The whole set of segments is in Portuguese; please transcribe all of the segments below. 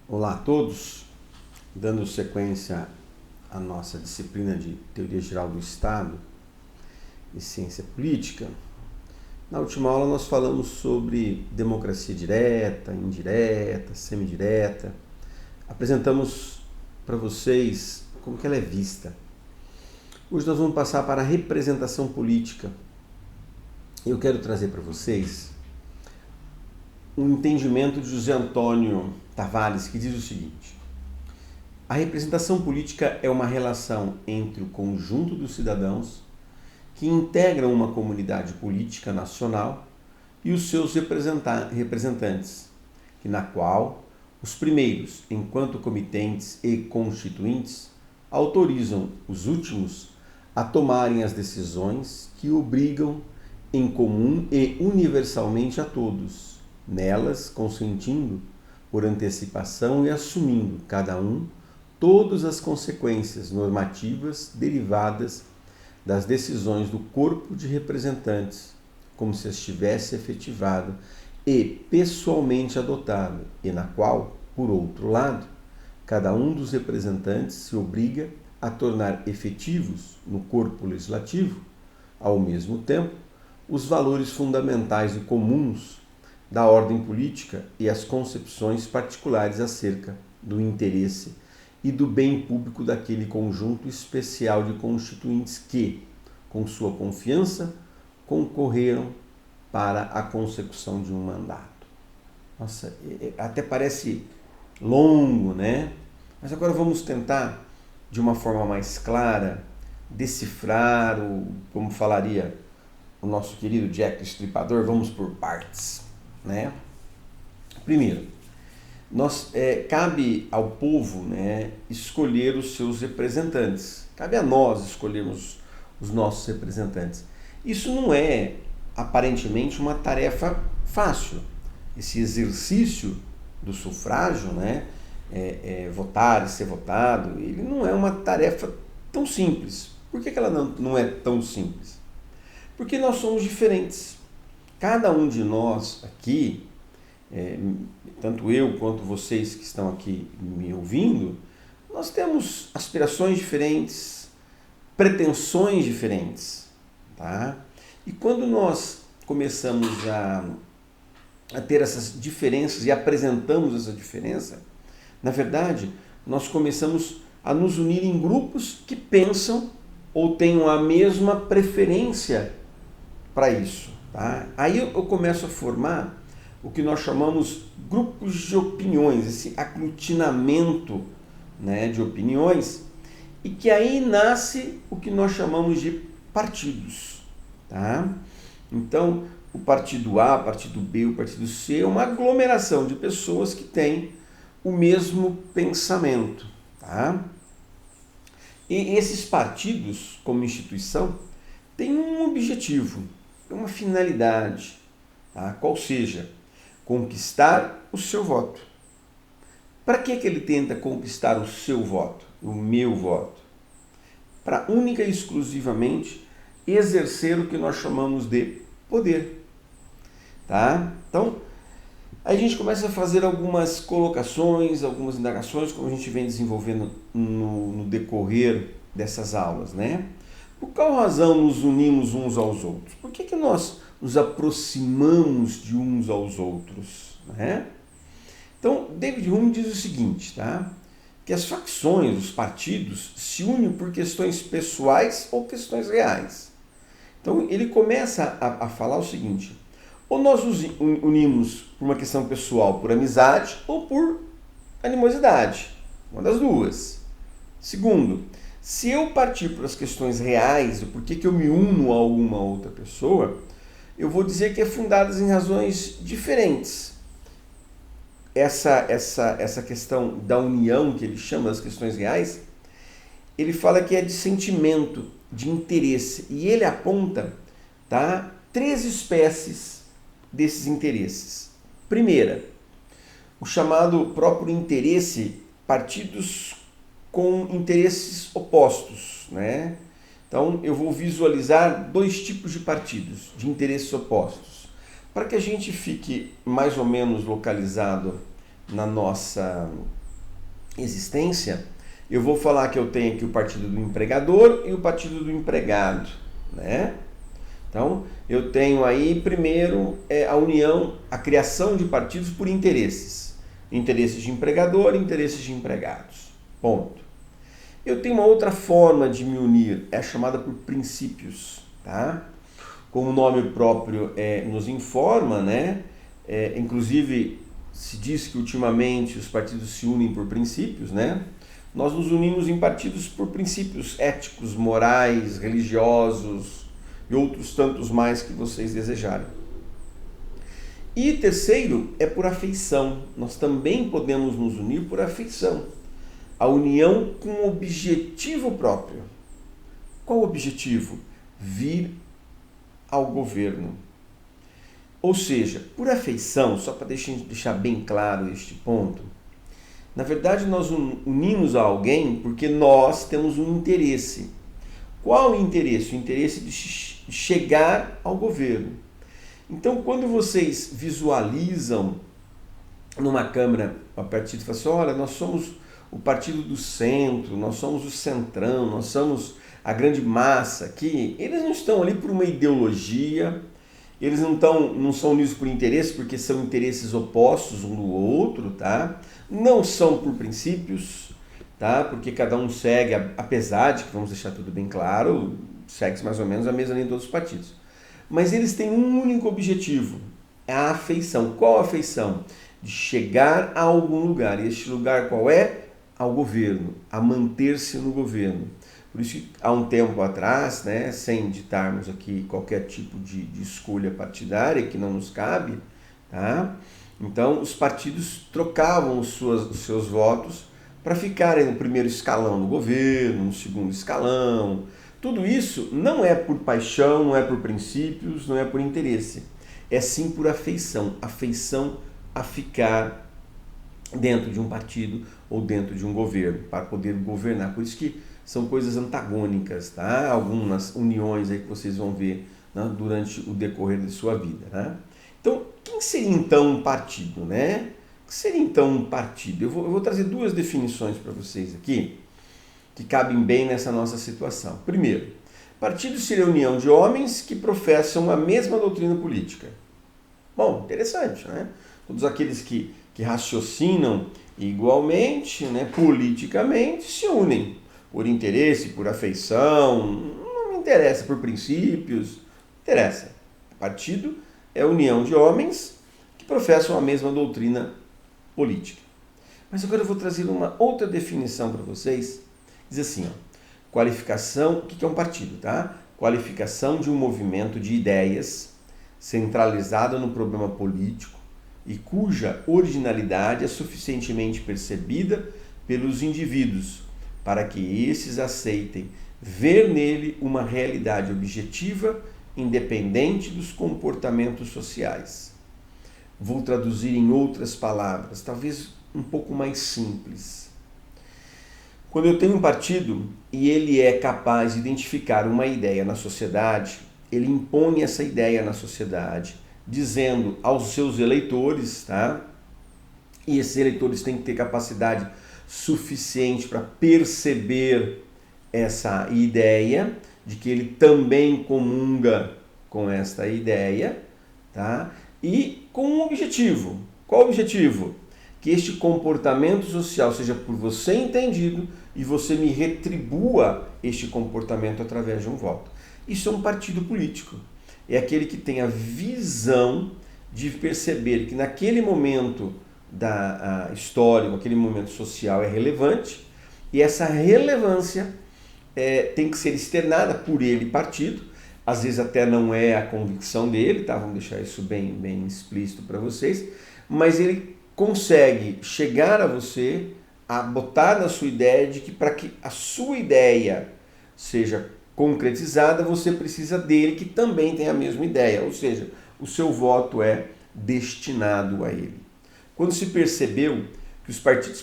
Olá a todos, dando sequência à nossa disciplina de Teoria Geral do Estado e Ciência Política. Na última aula nós falamos sobre democracia direta, indireta, semidireta. Apresentamos para vocês como que ela é vista. Hoje nós vamos passar para a representação política. Eu quero trazer para vocês um entendimento de José Antônio Tavares, que diz o seguinte: a representação política é uma relação entre o conjunto dos cidadãos que integram uma comunidade política nacional e os seus representantes, na qual os primeiros, enquanto comitentes e constituintes, autorizam os últimos a tomarem as decisões que obrigam em comum e universalmente a todos, nelas consentindo por antecipação e assumindo, cada um, todas as consequências normativas derivadas das decisões do corpo de representantes, como se as tivesse efetivado e pessoalmente adotado, e na qual, por outro lado, cada um dos representantes se obriga a tornar efetivos no corpo legislativo, ao mesmo tempo, os valores fundamentais e comuns da ordem política e as concepções particulares acerca do interesse e do bem público daquele conjunto especial de constituintes que, com sua confiança, concorreram para a consecução de um mandato. Nossa, até parece longo, né? Mas agora vamos tentar, de uma forma mais clara, decifrar, como falaria o nosso querido Jack Stripador, vamos por partes, né? Primeiro, cabe ao povo, né, escolher os seus representantes. Cabe a nós escolhermos os nossos representantes. Isso não é, aparentemente, uma tarefa fácil. Esse exercício do sufrágio, né, votar e ser votado, ele não é uma tarefa tão simples. Por que ela não é tão simples? Porque nós somos diferentes. Cada um de nós aqui, tanto eu quanto vocês que estão aqui me ouvindo, nós temos aspirações diferentes, pretensões diferentes, tá? E quando nós começamos a ter essas diferenças e apresentamos essa diferença, na verdade, nós começamos a nos unir em grupos que pensam ou tenham a mesma preferência para isso, tá? Aí eu começo a formar o que nós chamamos grupos de opiniões, esse aglutinamento, né, de opiniões, e que aí nasce o que nós chamamos de partidos, tá? Então, o partido A, o partido B, o partido C é uma aglomeração de pessoas que têm o mesmo pensamento, tá? E esses partidos, como instituição, têm um objetivo, uma finalidade, tá? Qual seja, conquistar o seu voto. Para que ele tenta conquistar o seu voto, o meu voto? Para única e exclusivamente exercer o que nós chamamos de poder. Tá? Então, aí a gente começa a fazer algumas colocações, algumas indagações, como a gente vem desenvolvendo no decorrer dessas aulas, né? Por qual razão nos unimos uns aos outros? Por que nós nos aproximamos de uns aos outros, né? Então, David Hume diz o seguinte, tá? Que as facções, os partidos, se unem por questões pessoais ou questões reais. Então, ele começa a falar o seguinte: ou nós nos unimos por uma questão pessoal, por amizade, ou por animosidade, uma das duas. Segundo, se eu partir para as questões reais, o porquê que eu me uno a alguma outra pessoa, eu vou dizer que é fundadas em razões diferentes. Essa questão da união, que ele chama das questões reais, ele fala que é de sentimento, de interesse, e ele aponta, tá, 3 espécies desses interesses. Primeira, o chamado próprio interesse, partidos com interesses opostos, né? Então, eu vou visualizar 2 tipos de partidos, de interesses opostos. Para que a gente fique mais ou menos localizado na nossa existência, eu vou falar que eu tenho aqui o partido do empregador e o partido do empregado, né? Então, eu tenho aí, primeiro, a união, a criação de partidos por interesses. Interesses de empregador e interesses de empregados. Ponto. Eu tenho uma outra forma de me unir, é chamada por princípios, tá? Como o nome próprio nos informa, né? Inclusive, se diz que ultimamente os partidos se unem por princípios, né? Nós nos unimos em partidos por princípios éticos, morais, religiosos e outros tantos mais que vocês desejarem. E terceiro é por afeição. Nós também podemos nos unir por afeição. A união com objetivo próprio. Qual o objetivo? Vir ao governo. Ou seja, por afeição, só para deixar bem claro este ponto, na verdade nós unimos a alguém porque nós temos um interesse. Qual o interesse? O interesse de chegar ao governo. Então, quando vocês visualizam numa câmera a partido, falam assim, olha, nós somos o partido do centro, nós somos o centrão, nós somos a grande massa aqui, eles não estão ali por uma ideologia, eles não são unidos por interesse, porque são interesses opostos um do outro, tá? Não são por princípios, tá? Porque cada um segue, apesar de que, vamos deixar tudo bem claro, segue mais ou menos a mesma linha de todos os partidos. Mas eles têm um único objetivo, é a afeição. Qual a afeição? De chegar a algum lugar. E este lugar qual é? Ao governo, a manter-se no governo. Por isso que há um tempo atrás, né, sem ditarmos aqui qualquer tipo de escolha partidária que não nos cabe, tá? Então os partidos trocavam os seus votos para ficarem no primeiro escalão do governo, no segundo escalão. Tudo isso não é por paixão, não é por princípios, não é por interesse. É sim por afeição. Afeição a ficar dentro de um partido ou dentro de um governo, para poder governar. Por isso que são coisas antagônicas, tá? Algumas uniões aí que vocês vão ver, né, durante o decorrer de sua vida, né? Então, quem seria então um partido, né? O que seria então um partido? Eu vou trazer duas definições para vocês aqui, que cabem bem nessa nossa situação. Primeiro, partido seria a união de homens que professam a mesma doutrina política. Bom, interessante, né? Todos aqueles que raciocinam igualmente, né, politicamente, se unem por interesse, por afeição, não me interessa, por princípios, não interessa. Partido é a união de homens que professam a mesma doutrina política. Mas agora eu vou trazer uma outra definição para vocês. Diz assim, ó, qualificação, o que é um partido, tá? Qualificação de um movimento de ideias centralizado no problema político e cuja originalidade é suficientemente percebida pelos indivíduos para que esses aceitem ver nele uma realidade objetiva, independente dos comportamentos sociais. Vou traduzir em outras palavras, talvez um pouco mais simples. Quando eu tenho um partido e ele é capaz de identificar uma ideia na sociedade, ele impõe essa ideia na sociedade, dizendo aos seus eleitores, tá? E esses eleitores têm que ter capacidade suficiente para perceber essa ideia, de que ele também comunga com esta ideia, tá? E com um objetivo. Qual o objetivo? Que este comportamento social seja por você entendido e você me retribua este comportamento através de um voto. Isso é um partido político. É aquele que tem a visão de perceber que naquele momento histórico, aquele momento social é relevante, e essa relevância tem que ser externada por ele, partido. Às vezes até não é a convicção dele, tá? Vamos deixar isso bem explícito para vocês, mas ele consegue chegar a você, a botar na sua ideia de que para que a sua ideia seja concretizada, você precisa dele que também tem a mesma ideia, ou seja, o seu voto é destinado a ele. Quando se percebeu que os partidos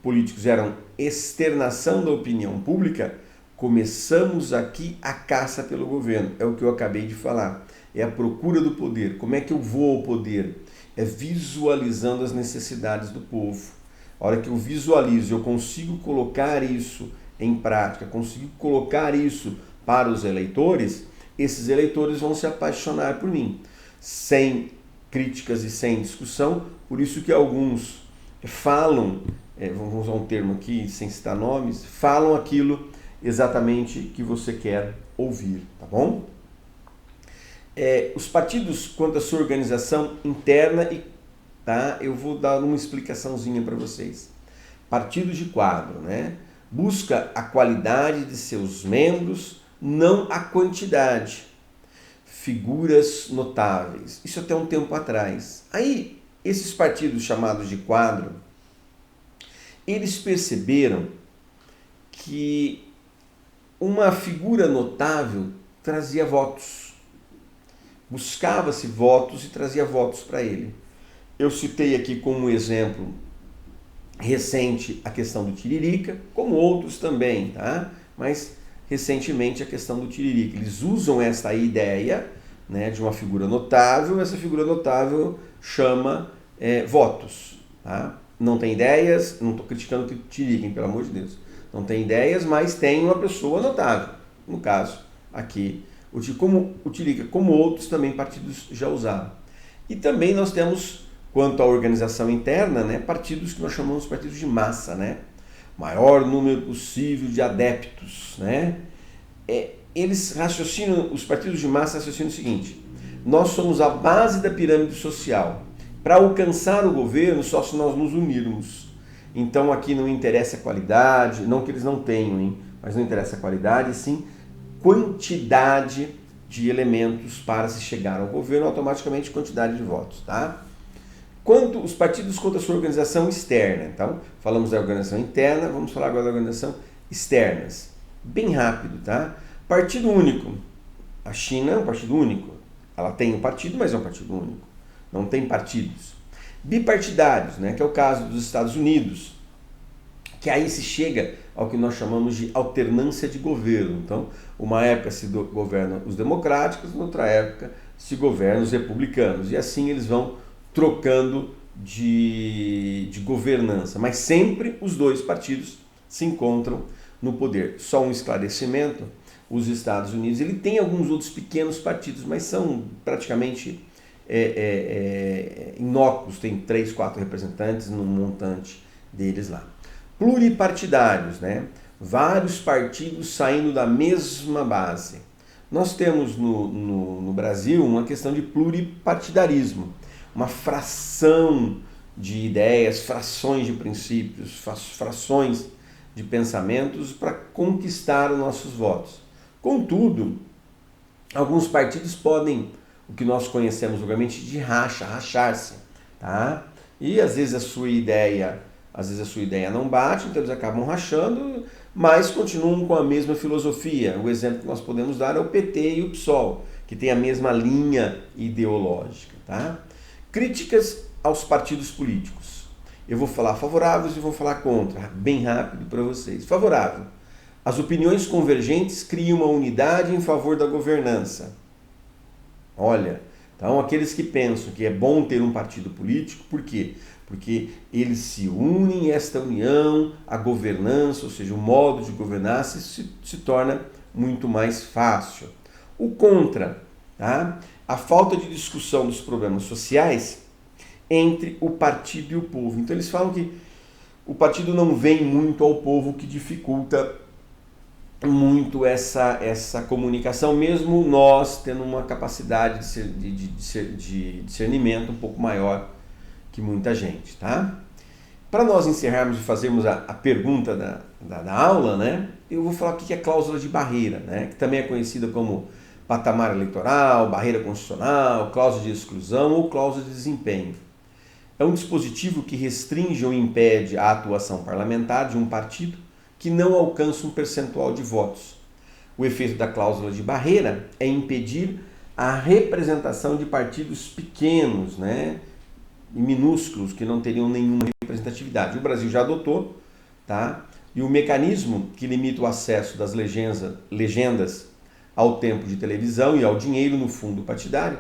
políticos eram externação da opinião pública, começamos aqui a caça pelo governo. É o que eu acabei de falar. É a procura do poder. Como é que eu vou ao poder? é visualizando as necessidades do povo. A hora que eu visualizo, eu consigo colocar isso em prática, consigo colocar isso para os eleitores, esses eleitores vão se apaixonar por mim, sem críticas e sem discussão. Por isso que alguns falam, vamos usar um termo aqui, sem citar nomes, falam aquilo exatamente que você quer ouvir, tá bom? Os partidos, quanto à sua organização interna, tá? Eu vou dar uma explicaçãozinha para vocês. Partido de quadro, né? Busca a qualidade de seus membros, não a quantidade. Figuras notáveis. Isso até um tempo atrás. Aí, esses partidos chamados de quadro, eles perceberam que uma figura notável trazia votos. Buscava-se votos e trazia votos para ele. Eu citei aqui como exemplo recente a questão do Tiririca, como outros também, tá? Mas recentemente a questão do Tiririca. Eles usam essa ideia, né, de uma figura notável, essa figura notável chama votos, tá? Não tem ideias, não estou criticando o Tiririca, pelo amor de Deus. Não tem ideias, mas tem uma pessoa notável. No caso, aqui, como o Tiririca, como outros também partidos já usaram. E também nós temos, quanto à organização interna, né, partidos que nós chamamos de partidos de massa, né? Maior número possível de adeptos, né? Eles raciocinam, os partidos de massa raciocinam o seguinte: nós somos a base da pirâmide social. Para alcançar o governo, só se nós nos unirmos. Então aqui não interessa a qualidade, não que eles não tenham, hein? Mas não interessa a qualidade, sim quantidade de elementos para se chegar ao governo, automaticamente quantidade de votos, tá? Quanto os partidos quanto a sua organização externa. Então, falamos da organização interna, vamos falar agora da organização externas. Bem rápido, tá? Partido único. A China é um partido único. Ela tem um partido, mas é um partido único. Não tem partidos. Bipartidários, né? Que é o caso dos Estados Unidos, que aí se chega ao que nós chamamos de alternância de governo. Então, uma época se governam os democráticos, noutra época se governam os republicanos. E assim eles vão trocando de governança. Mas sempre os dois partidos se encontram no poder. Só um esclarecimento: os Estados Unidos, ele tem alguns outros pequenos partidos, mas são praticamente inócuos, tem 3, 4 representantes no montante deles lá. Pluripartidários, né? Vários partidos saindo da mesma base. Nós temos no Brasil uma questão de pluripartidarismo, uma fração de ideias, frações de princípios, frações de pensamentos para conquistar os nossos votos. Contudo, alguns partidos podem, o que nós conhecemos vulgarmente de rachar-se, tá? E às vezes a sua ideia não bate, então eles acabam rachando, mas continuam com a mesma filosofia. O exemplo que nós podemos dar é o PT e o PSOL, que tem a mesma linha ideológica, tá? Críticas aos partidos políticos. Eu vou falar favoráveis e vou falar contra, bem rápido para vocês. Favorável: as opiniões convergentes criam uma unidade em favor da governança. Olha, então aqueles que pensam que é bom ter um partido político, por quê? Porque eles se unem, esta união, a governança, ou seja, o modo de governar se torna muito mais fácil. O contra, tá? A falta de discussão dos problemas sociais entre o partido e o povo. Então eles falam que o partido não vem muito ao povo, que dificulta muito essa comunicação, mesmo nós tendo uma capacidade de discernimento um pouco maior que muita gente, tá? Para nós encerrarmos e fazermos a pergunta da aula, né, eu vou falar o que é cláusula de barreira, né, que também é conhecida como patamar eleitoral, barreira constitucional, cláusula de exclusão ou cláusula de desempenho. É um dispositivo que restringe ou impede a atuação parlamentar de um partido que não alcança um percentual de votos. O efeito da cláusula de barreira é impedir a representação de partidos pequenos, né, e minúsculos, que não teriam nenhuma representatividade. O Brasil já adotou, tá? E o mecanismo que limita o acesso das legendas ao tempo de televisão e ao dinheiro no fundo partidário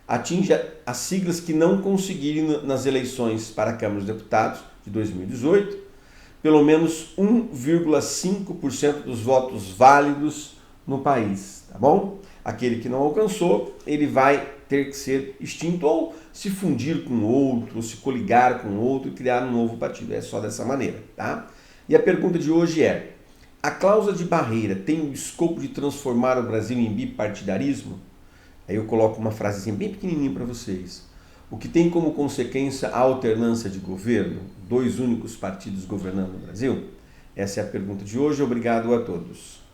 atinge as siglas que não conseguirem nas eleições para a Câmara dos Deputados de 2018, pelo menos 1,5% dos votos válidos no país, tá bom? Aquele que não alcançou, ele vai ter que ser extinto ou se fundir com outro, ou se coligar com outro e criar um novo partido. É só dessa maneira, tá? E a pergunta de hoje é: a cláusula de barreira tem o escopo de transformar o Brasil em bipartidarismo? Aí eu coloco uma frasezinha bem pequenininha para vocês. O que tem como consequência a alternância de governo, 2 únicos partidos governando o Brasil? Essa é a pergunta de hoje. Obrigado a todos.